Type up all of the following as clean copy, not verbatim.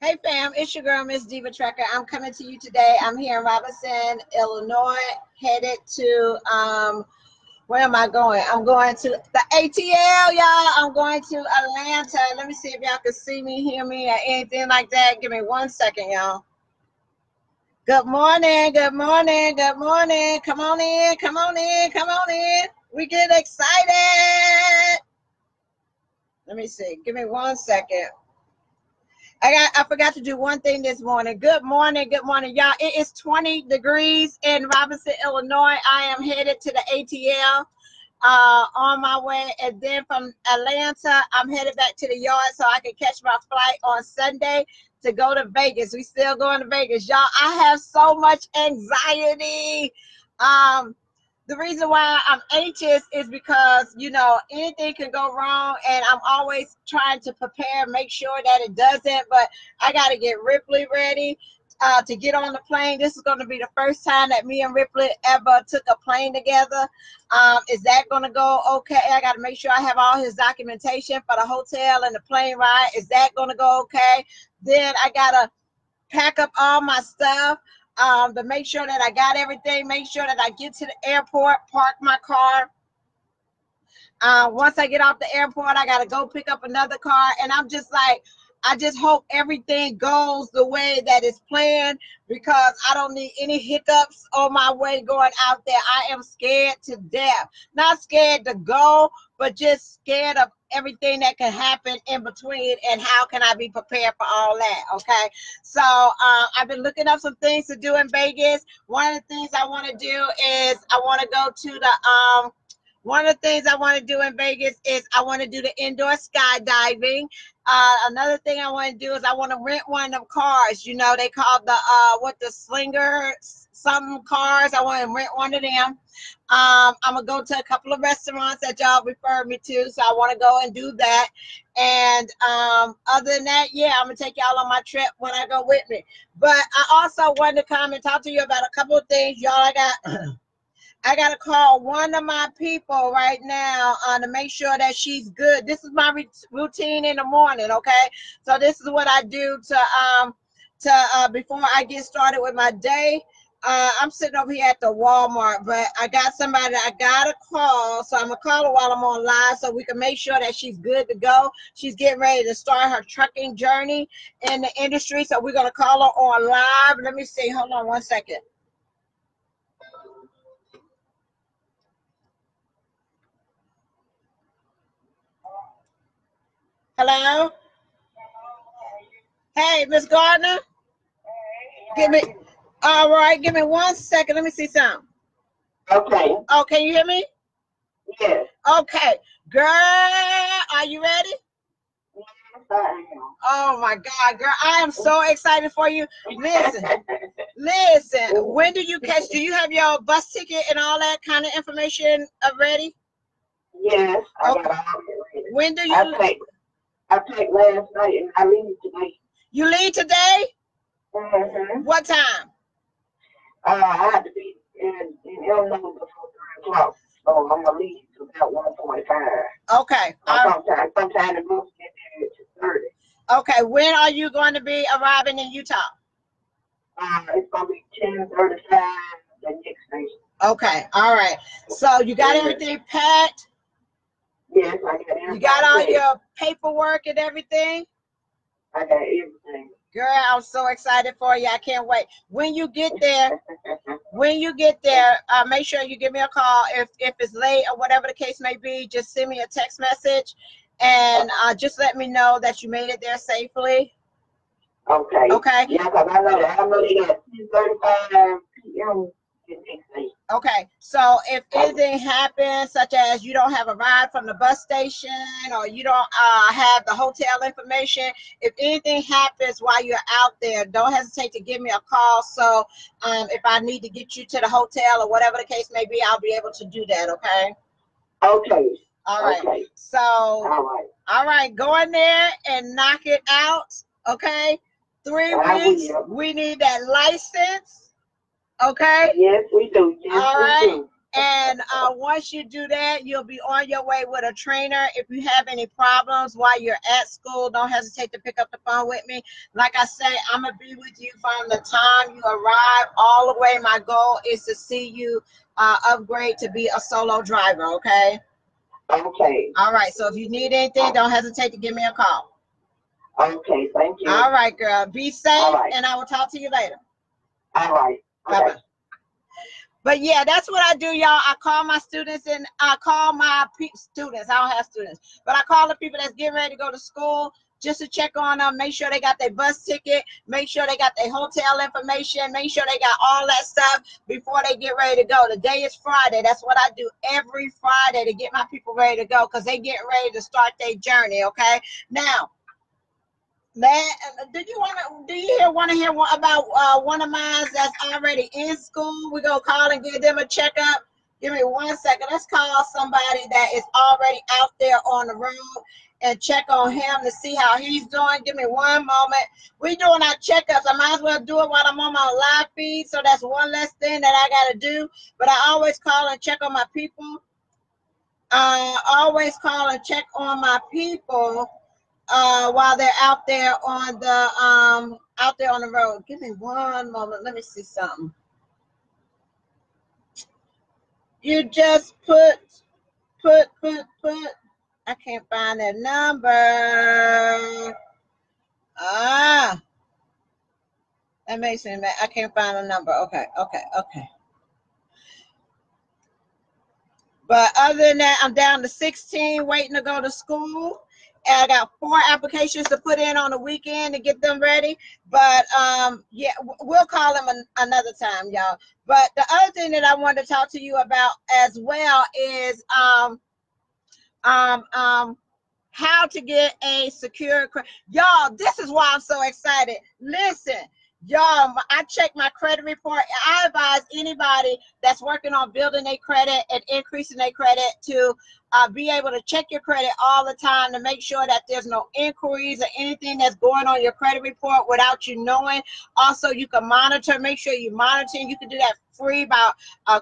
Hey fam, it's your girl, Miss Diva Trekker. I'm coming to you today. I'm here in Robinson, Illinois, headed to, where am I going? I'm going to the ATL, y'all. I'm going to Atlanta. Let me see if y'all can see me, hear me, or anything like that. Give me 1 second, y'all. Good morning, good morning, good morning. Come on in, come on in, come on in. We get excited. Let me see. Give me 1 second. I forgot to do one thing this morning. Good morning, y'all. It is 20 degrees in Robinson, Illinois. I am headed to the ATL on my way, and then from Atlanta, I'm headed back to the yard so I can catch my flight on Sunday to go to Vegas. We still going to Vegas, y'all. I have so much anxiety. The reason why I'm anxious is because, you know, anything can go wrong, and I'm always trying to prepare, make sure that it doesn't, but I got to get Ripley ready to get on the plane. This is going to be the first time that me and Ripley ever took a plane together. Is that going to go okay? I got to make sure I have all his documentation for the hotel and the plane ride. Is that going to go okay? Then I got to pack up all my stuff. To make sure that I got everything, make sure that I get to the airport, park my car. Once I get off the airport, I got to go pick up another car. And I'm just like, I just hope everything goes the way that it's planned, because I don't need any hiccups on my way going out there. I am scared to death. Not scared to go, but just scared of everything that can happen in between, and how can I be prepared for all that. Okay, so I've been looking up some things to do in Vegas. One of the things I want to do is I want to go to the one of the things I want to do in Vegas is I want to do the indoor skydiving. Another thing I want to do is I want to rent one of them cars. You know, they call the slinger something cars. I want to rent one of them. I'm gonna go to a couple of restaurants that y'all referred me to, so I want to go and do that. And other than that, yeah, I'm gonna take y'all on my trip when I go with me. But I also wanted to come and talk to you about a couple of things, y'all. I got to call one of my people right now to make sure that she's good. This is my routine in the morning, okay? So this is what I do to before I get started with my day. I'm sitting over here at the Walmart, but I got somebody I got to call, so I'm going to call her while I'm on live so we can make sure that she's good to go. She's getting ready to start her trucking journey in the industry, so we're going to call her on live. Let me see. Hold on 1 second. Hello? Hey, Miss Gardner? Give me, all right, give me 1 second. Let me see something. Okay. Oh, can you hear me? Yes. Okay. Girl, are you ready? Yes, I am. Oh my God, girl, I am so excited for you. Listen, when do you have your bus ticket and all that kind of information ready? Yes, I Okay. got all that ready. When do you? I packed last night and I leave today. You leave today? Mm-hmm. What time? I have to be in Illinois before 3 o'clock, so I'm gonna leave to about 1:45. Okay. Sometime the bus get there at 2:30. Okay. When are you going to be arriving in Utah? It's gonna be 10:35 the next station. Okay. All right. So you got everything packed? Yes, I got everything. You got all your paperwork and everything? I got everything. Girl, I'm so excited for you. I can't wait. When you get there, make sure you give me a call. If it's late or whatever the case may be, just send me a text message, and just let me know that you made it there safely. Okay. Okay. Yeah, because I know they got 10:35 p.m. Okay, so if anything happens, such as you don't have a ride from the bus station, or you don't have the hotel information, if anything happens while you're out there, don't hesitate to give me a call. So if I need to get you to the hotel or whatever the case may be, I'll be able to do that. Okay. Okay. All right. Okay. So. All right. Go in there and knock it out. Okay. 3 weeks. We need that license. Okay. Yes, we do. Yes, all right. We do. And once you do that, you'll be on your way with a trainer. If you have any problems while you're at school, don't hesitate to pick up the phone with me. Like I say, I'm going to be with you from the time you arrive all the way. My goal is to see you upgrade to be a solo driver, okay? Okay. All right. So if you need anything, don't hesitate to give me a call. Okay, thank you. All right, girl. Be safe, right. and I will talk to you later. All right. Okay. Bye-bye. But yeah, that's what I do, y'all. I call my students and I call my students. I don't have students, but I call the people that's getting ready to go to school just to check on them, make sure they got their bus ticket, make sure they got their hotel information, make sure they got all that stuff before they get ready to go. Today is Friday. That's what I do every Friday to get my people ready to go because they get ready to start their journey, okay? Now, man, do you want to hear about one of mine that's already in school? We're going to call and give them a checkup. Give me 1 second. Let's call somebody that is already out there on the road and check on him to see how he's doing. Give me one moment. We're doing our checkups. I might as well do it while I'm on my live feed, so that's one less thing that I got to do. But I always call and check on my people. Always call and check on my people while they're out there on the road. Give me one moment. Let me see something. You just put. I can't find their number. That makes me mad. I can't find a number. Okay. But other than that, I'm down to 16 waiting to go to school. And I got 4 applications to put in on the weekend to get them ready. But yeah, we'll call them another time, y'all. But the other thing that I wanted to talk to you about as well is how to get a secure credit. Y'all, this is why I'm so excited. Listen, y'all, I check my credit report. I advise anybody that's working on building their credit and increasing their credit to be able to check your credit all the time to make sure that there's no inquiries or anything that's going on your credit report without you knowing. Also, you can monitor, make sure you monitor. You can do that free by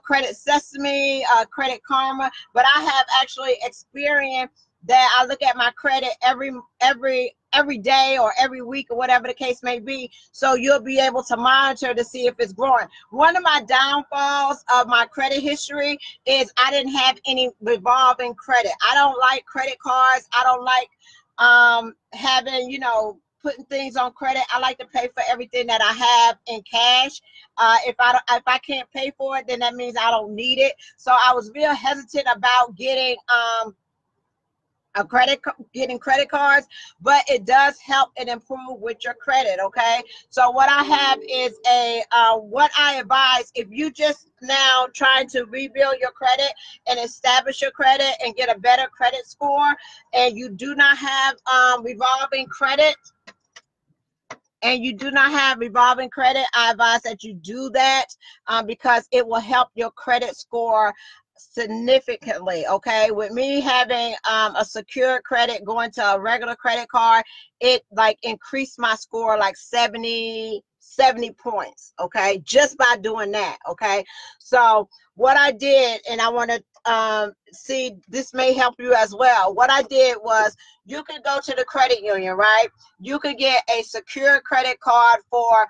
Credit Sesame, Credit Karma. But I have actually experienced that I look at my credit every day or every week or whatever the case may be, so you'll be able to monitor to see if it's growing. One of my downfalls of my credit history is I didn't have any revolving credit. I don't like credit cards. I don't like having, you know, putting things on credit. I like to pay for everything that I have in cash. If I can't pay for it, then that means I don't need it. So I was real hesitant about getting getting credit cards, but it does help and improve with your credit. Okay, so what I have is what I advise if you just now trying to rebuild your credit and establish your credit and get a better credit score, and you do not have revolving credit, I advise that you do that because it will help your credit score significantly. Okay, with me having a secure credit going to a regular credit card, it like increased my score like 70 points. Okay, just by doing that. Okay, so what I did, and I want to see, this may help you as well. What I did was, you could go to the credit union, right? You could get a secure credit card for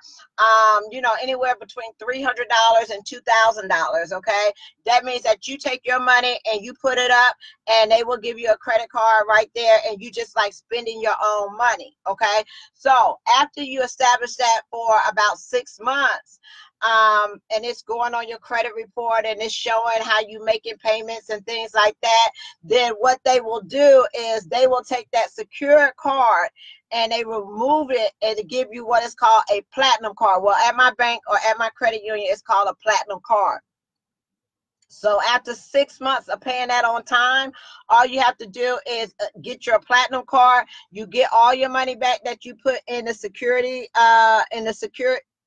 you know, anywhere between $300 and $2,000. Okay, that means that you take your money and you put it up, and they will give you a credit card right there, and you just like spending your own money. Okay, so after you establish that for about 6 months, and it's going on your credit report and it's showing how you making payments and things like that, then what they will do is they will take that secure card and they will move it and give you what is called a platinum card. Well, at my bank or at my credit union, it's called a platinum card. So after 6 months of paying that on time, all you have to do is get your platinum card. You get all your money back that you put in the security,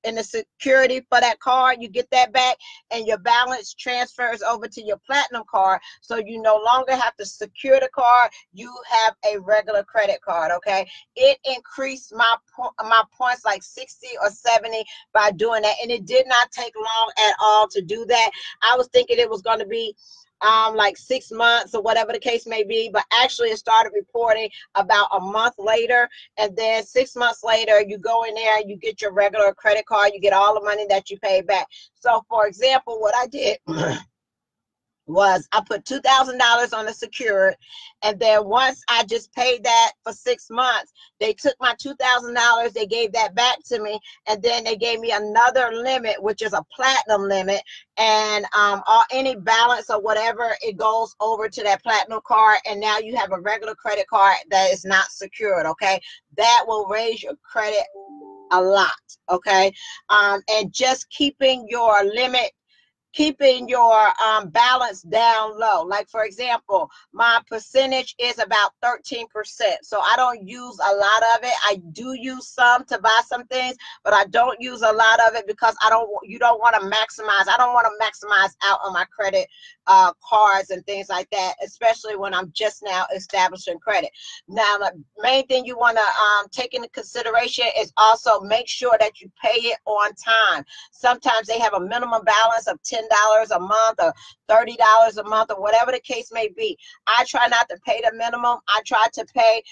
in the security for that card, you get that back, and your balance transfers over to your platinum card. So you no longer have to secure the card. You have a regular credit card, okay? It increased my points like 60 or 70 by doing that, and it did not take long at all to do that. I was thinking it was going to be like 6 months or whatever the case may be, but actually it started reporting about a month later, and then 6 months later you go in there, you get your regular credit card, you get all the money that you paid back. So for example, what I did was I put $2,000 on the secured, and then once I just paid that for 6 months, they took my $2,000, they gave that back to me, and then they gave me another limit, which is a platinum limit, and any balance or whatever, it goes over to that platinum card, and now you have a regular credit card that is not secured, okay? That will raise your credit a lot, okay? And just keeping your limit, keeping your balance down low. Like for example, my percentage is about 13%. So I don't use a lot of it. I do use some to buy some things, but I don't use a lot of it because you don't want to maximize. I don't want to maximize out on my credit cards and things like that, especially when I'm just now establishing credit. Now, the main thing you want to take into consideration is also make sure that you pay it on time. Sometimes they have a minimum balance of $10 a month or $30 a month or whatever the case may be. I try not to pay the minimum. I try to pay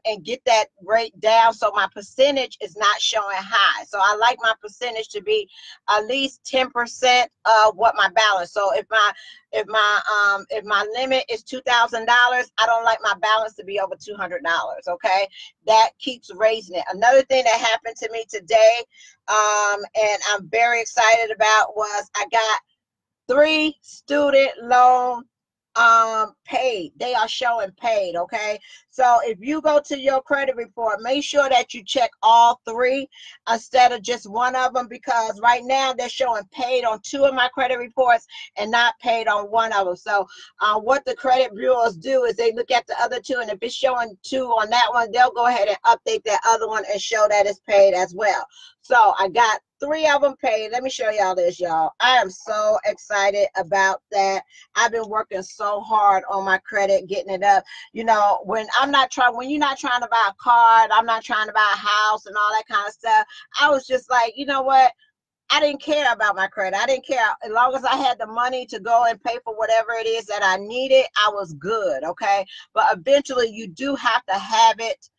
and get that rate down so my percentage is not showing high. So I like my percentage to be at least 10% of what my balance. So if my limit is $2,000, I don't like my balance to be over $200. Okay, that keeps raising it. Another thing that happened to me today, and I'm very excited about, was I got 3 student loan paid. They are showing paid, okay? So if you go to your credit report, make sure that you check all 3 instead of just one of them, because right now they're showing paid on 2 of my credit reports and not paid on 1 of them. So what the credit bureaus do is they look at the other 2, and if it's showing 2 on that one, they'll go ahead and update that other one and show that it's paid as well. So I got 3 of them paid. Let me show y'all this, y'all. I am so excited about that. I've been working so hard on my credit, getting it up. You know, when you're not trying to buy a car, I'm not trying to buy a house and all that kind of stuff, I was just like, you know what? I didn't care about my credit. I didn't care. As long as I had the money to go and pay for whatever it is that I needed, I was good, okay? But eventually you do have to have it,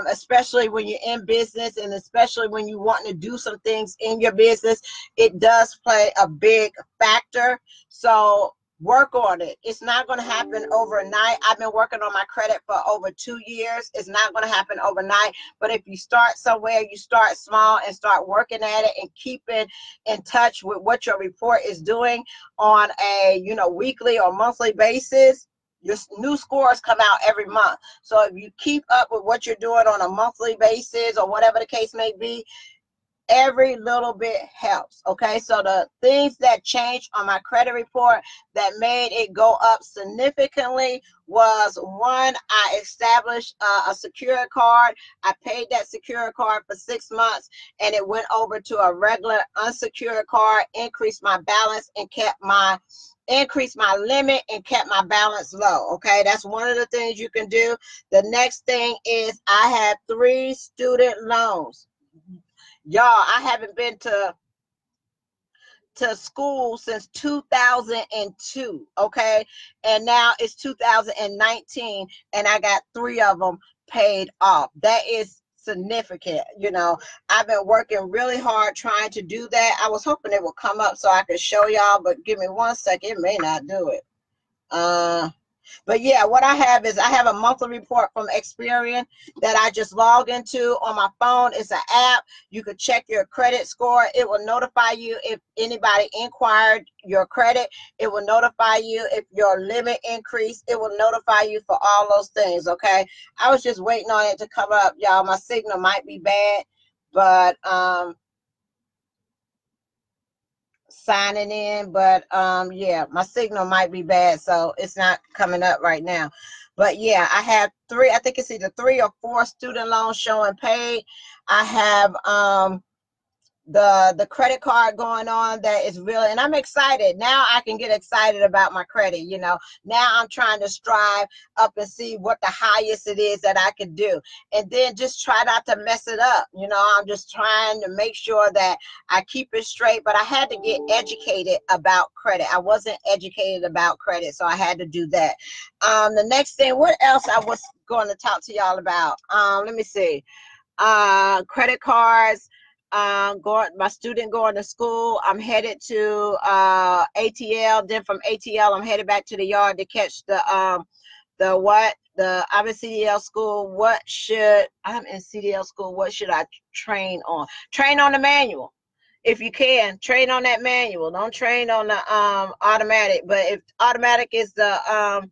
especially when you're in business, and especially when you want to do some things in your business. It does play a big factor. So work on it. It's not going to happen overnight. I've been working on my credit for over 2 years. It's not going to happen overnight. But if you start somewhere, you start small and start working at it and keeping in touch with what your report is doing on a weekly or monthly basis, your new scores come out every month. So if you keep up with what you're doing on a monthly basis or whatever the case may be, every little bit helps, okay? So the things that changed on my credit report that made it go up significantly was, 1, I established a secure card. I paid that secure card for 6 months, and it went over to a regular unsecured card, increased my balance and increased my limit and kept my balance low, okay? That's one of the things you can do. The next thing is I had 3 student loans. Y'all, I haven't been to school since 2002, okay? And now it's 2019, and I got 3 of them paid off. That is significant. I've been working really hard trying to do that. I was hoping it would come up so I could show y'all, but give me 1 second. It may not do it. But yeah, what I have is I have a monthly report from Experian that I just log into on my phone. It's an app. You could check your credit score. It will notify you if anybody inquired your credit. It will notify you if your limit increased. It will notify you for all those things, okay? I was just waiting on it to come up, y'all. My signal might be bad, but signing in, but yeah, my signal might be bad, so it's not coming up right now. But yeah, I have 3, I think it's either 3 or 4 student loans showing paid. I have the credit card going on that is real, and I'm excited now. I can get excited about my credit. You know, now I'm trying to strive up and see what the highest it is that I can do, and then just try not to mess it up. You know, I'm just trying to make sure that I keep it straight, but I had to get educated about credit. I wasn't educated about credit, so I had to do that. The next thing, what else I was going to talk to y'all about? Let me see. Credit cards. My student going to school. I'm headed to ATL. Then from ATL, I'm headed back to the yard to catch I'm in CDL school. I'm in CDL school. What should I train on? Train on the manual. If you can, train on that manual. Don't train on the automatic. But if automatic is the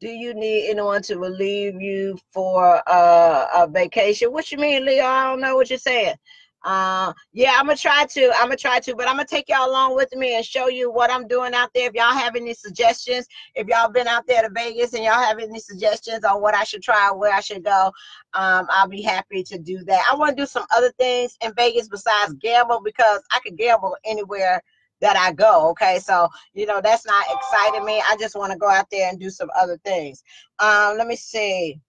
do you need anyone to relieve you for a vacation? What you mean, Leo? I don't know what you're saying. Yeah, I'm gonna try to, but I'm gonna take y'all along with me and show you what I'm doing out there. If y'all have any suggestions, if y'all been out there to Vegas and y'all have any suggestions on what I should try, where I should go, I'll be happy to do that. I want to do some other things in Vegas besides gamble, because I could gamble anywhere that I go. Okay, so you know that's not exciting me. I just want to go out there and do some other things. Let me see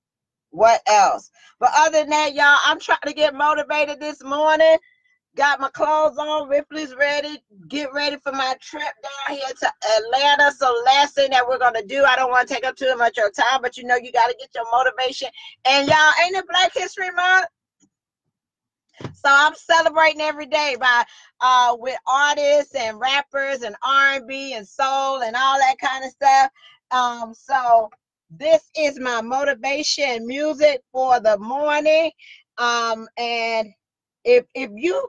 what else. But other than that, y'all, I'm trying to get motivated this morning. Got my clothes on, Ripley's ready, get ready for my trip down here to Atlanta. So last thing that we're gonna do, I don't want to take up too much of your time, but you know you got to get your motivation. And y'all, ain't it Black History Month? So I'm celebrating every day by with artists and rappers and R&B and soul and all that kind of stuff. So this is my motivation music for the morning. And if you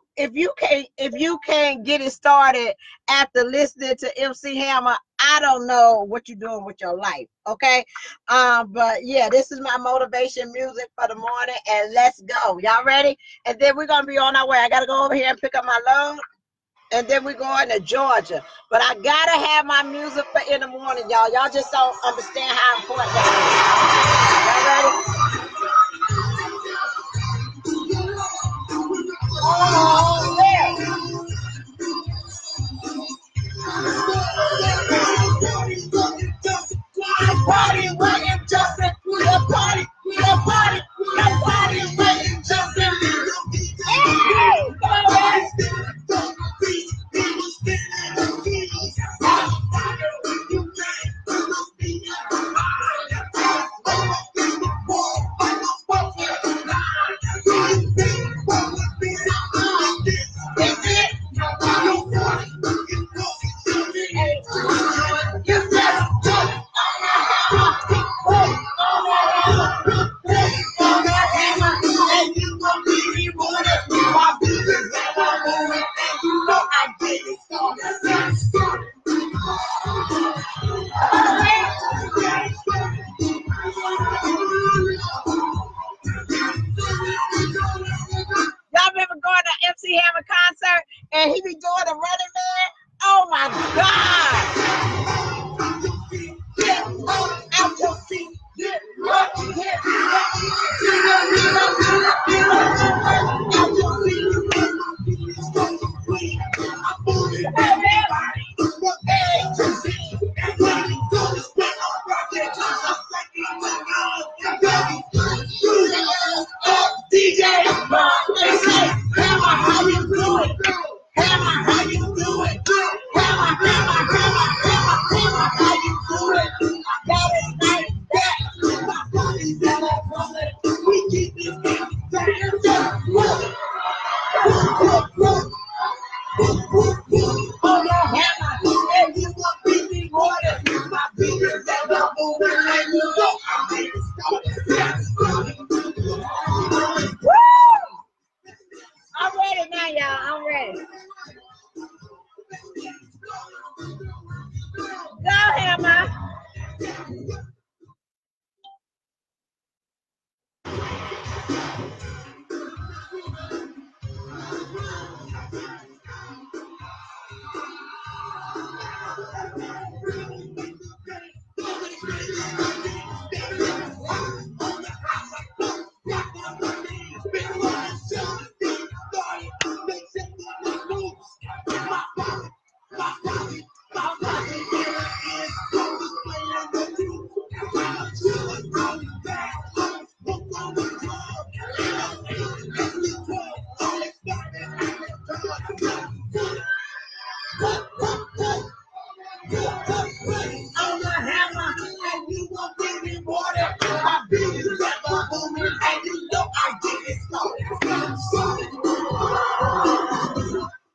can't get it started after listening to MC Hammer, I don't know what you're doing with your life. Okay. But yeah, this is my motivation music for the morning, and let's go. Y'all ready? And then we're gonna be on our way. I gotta go over here and pick up my load, and then we're going to Georgia. But I gotta have my music for in the morning, y'all. Y'all just don't understand how important that is. Y'all ready? Oh, yeah. Party waiting, Justin. The party, waiting, Justin. Hey, come on, man.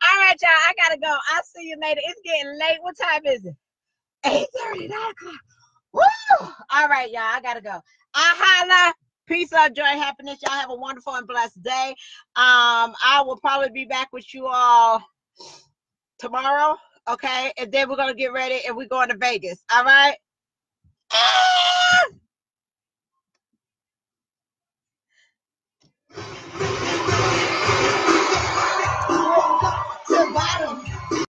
All right, y'all. I gotta go. I'll see you later. It's getting late. What time is it? 8:30, 9 o'clock. Woo! All right, y'all. I gotta go. I holla. Peace, love, joy, happiness. Y'all have a wonderful and blessed day. I will probably be back with you all tomorrow. Okay, and then we're gonna get ready and we're going to Vegas. All right.